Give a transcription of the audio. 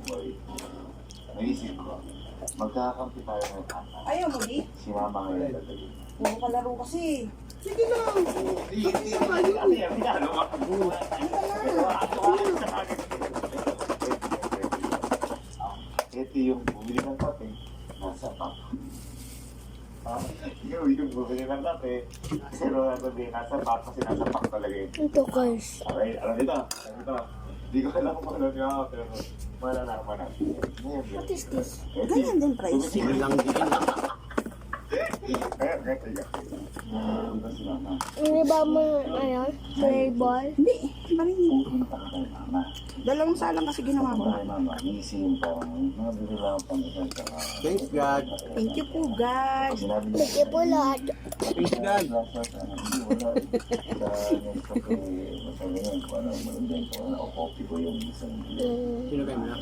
boy. Naisip ko, magkakampi tayo ng tata. Ayaw mo, di? Si mama ngayon dadali. Puro kalaro kasi. Sige lang. Ano yan? Ano ka? Ito yung bumili ng kape, nasa pack. Yung bumili ng kape, pero ano din, nasa pack kasi nasa pack talaga yun. Ito guys. Okay, alam nito. Hindi ko alam kung ano niya, pero malalaman natin. What is this? Ganyan din price. Sige lang din. Kaya, diba si mama? Hindi ba mo, ayun, playboy? Hindi, marin. Pupunta ka kay mama. Dalawang salang kasi ginawa ko. Kay mama, iisingin pa. Nabili lang ang pangitang ka. Thanks God. Thank you po, guys. Sinabi niya, Sige po lahat. Thanks God. hindi wala. Sa next kape, masabi nga, kung ano, malundan ko, o copy ko yung isang Mm. Sino kayo na?